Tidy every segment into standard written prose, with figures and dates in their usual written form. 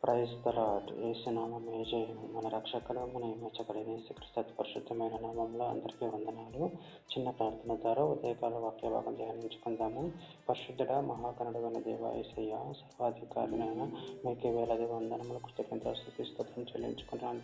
Praise the lord. యేసు నామమే జయము. మన రక్షకుడు మన విమోచకుడైన యేసుక్రీస్తు అతి పరిశుద్ధమైన నామంలో అందరికీ వందనాలు. చిన్న ప్రార్థన ద్వారా ఉదయకాల వాక్య భాగం ధ్యానించుకుందాము. పరిశుద్ధుడ మహాగణుడైన దేవ యేసయ్య, సర్వాధికారినైన మీకే వేలాది వందనములు, కృతజ్ఞతాస్తుతి స్తోత్రం చెల్లించుకుంటున్నాను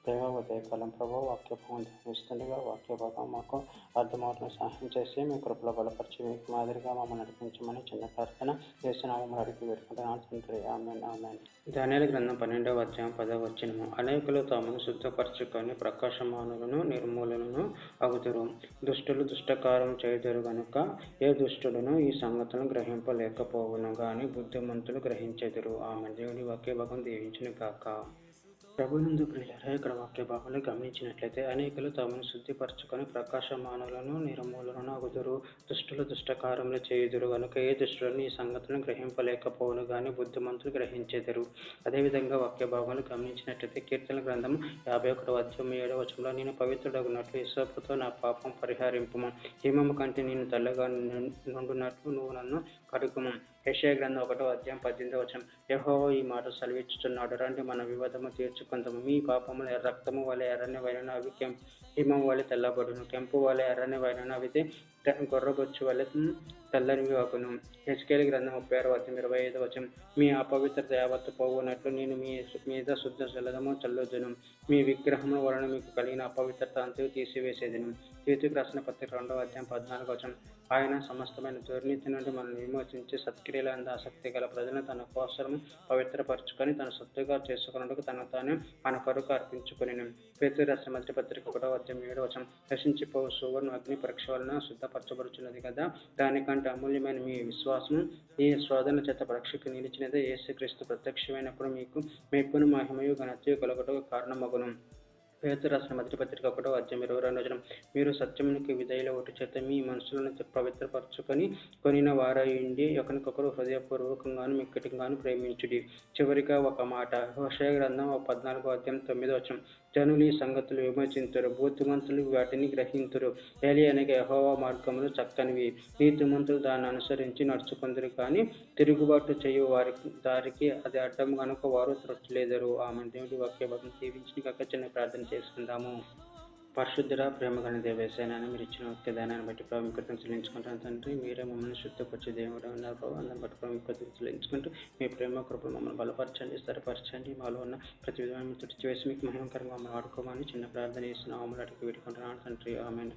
దేవ ఉదయకాలం ప్రభు వాక్య భాగం ధ్యానిస్తుండగా వాక్య భాగం మాకు అర్థమవుతున్న సహాయం చేసి మీ కృపలో బలపరిచి మీకు మాదిరిగా మమ్మల్ని నడిపించమని చిన్న ప్రార్థన యేసు నామములో అడిగి వేడుకుంటున్నాను తండ్రి. ఆమేన్ ఆమేన్. దానియేలు గ్రంథం 12వ అధ్యాయం 10వ వచనము. అనేకులు తామును శుద్ధపరచుకొని ప్రకాశమానులను నిర్మూలనను అగుదురు. దుష్టులు దుష్టకారం చేయుదురు గనుక ఏ దుష్టుడును ఈ సంగతులను గ్రహింపలేకపోవును గాని బుద్ధిమంతులు గ్రహించెదరు. ఆమె దేవుని వాక్య భాగం దీవించును గాక. ప్రభునందు ప్రియులారా, ఇక్కడ వాక్య భాగంలో గమనించినట్లయితే అనేకులు తమను శుద్ధిపరచుకొని ప్రకాశమానులను నిర్మూలనను అగుదురు. దుష్టులు దుష్టకారములు చేయుదురు గనుక ఏ దుష్టులను ఈ సంగతులను గ్రహింపలేకపోవును గాని బుద్ధిమంతులు గ్రహించెదరు. అదేవిధంగా వాక్య భాగంలో గమనించినట్లయితే కీర్తన గ్రంథం 51వ అధ్యాయం 7వ వచనంలో, నేను పవిత్రుడగునట్లు హిస్సోపుతో నా పాపం పరిహరింపుము, హిమము కంటే నేను తెల్లగా నుండునట్లు నువ్వు నన్ను కడుగుము. యెషయా గ్రంథం 1వ అధ్యాయం 18వ వచనం, యెహోవా ఈ మాట సెలవిచ్చుచున్నాడు, రండి మన వివాదము తీర్చుకుందాము. మీ పాపములు రక్తము వలె ఎర్రనివైనను అవి హిమము వలె తెల్లబడును, కెంపు వలె ఎర్రనివైనను అవి గొర్రెబొచ్చు వలె తెల్లనివి అగును. హెజ్కేలు గ్రంథం 36వ అధ్యాయం 25వ వచనం, మీ అపవిత్రత యావత్తు పోవునట్లు నేను మీ మీద శుద్ధ జలము చల్లుదును, మీ విగ్రహముల వలన మీకు కలిగిన అపవిత్రత అంతయు తీసివేసేదను. తీతుకు రాసిన పత్రిక 2వ అధ్యాయం 14వ వచనం, ఆయన సమస్తమైన దుర్నీతి నుండి మనల్ని విమోచించి సత్క్రియలందు ఆసక్తి గల ప్రజలను తన కోసం పవిత్రపరచుకొని తన సొత్తుగా చేసుకున్నట్టుకు తను తాను మన కొరకు అర్పించుకుని. పేతురు రాసిన మొదటి పత్రిక 1వ అధ్యాయం 7వ వచనం, నశించిపోవు సువర్ణ అగ్ని పరీక్ష వలన శుద్ధపరచబడుచున్నది కదా, దానికంటే అమూల్యమైన మీ విశ్వాసం ఈ శోధన చేత పరీక్షకు నిలిచినదే. యేసుక్రీస్తు ప్రత్యక్షమైనప్పుడు మీకు మెప్పును మహిమయు ఘనతయు కలుగుటకు కారణమగును. పేతురు రాసిన మొదటి పత్రిక 1వ అధ్యాయం 22వ వచనం, మీరు సత్యమునికి విధేయుల ఒకటి చేత మీ మనసులను పవిత్రపరచుకొని కొనిన వారయుండి ఒకరికొకరు హృదయపూర్వకంగాను మిక్కటిగాను ప్రేమించుడి. చివరిగా ఒక మాట, హోషేయ గ్రంథం 14వ అధ్యాయం 9వ వచనం, జనులు ఈ సంగతులు విమోచింతురు, బుద్ధిమంతులు వాటిని గ్రహింతురు. ఏలియనగా యెహోవా మార్గములు చక్కనివి, నీతిమంతులు దాన్ని అనుసరించి నడుచుకుందరు, కానీ తిరుగుబాటు చేయు వారి దారికి అది అడ్డం కనుక వారు త్రొట్టలేదరు. ఆమె దేవుడి వాక్య భాగం దీవించి కాక చిన్న ప్రార్థన చేసుకుందాము. పరిశుద్ధుడ ప్రేమగల దేవేశాన్ని మీరు ఇచ్చిన వాక్యదానాన్ని బట్టి ప్రాముఖ్యతను చెల్లించుకుంటాను తండ్రి. మీరే మమ్మల్ని శుద్ధపరిచే దేవుడు ఉన్నారు ప్రభావ. అందరిని బట్టి ప్రాముఖ్యతను చెల్లించుకుంటూ మీ ప్రేమ కృపను మమ్మల్ని బలపరచండి, స్థిరపరచండి. మాలో ఉన్న ప్రతి విధమైన తుడిచివేసి మీకు మహిమకరంగా మమ్మల్ని ఆడుకోమని చిన్న ప్రార్థన చేసిన అమలు అడిగి పెట్టుకుంటున్నాను తండ్రి. ఆమేన్.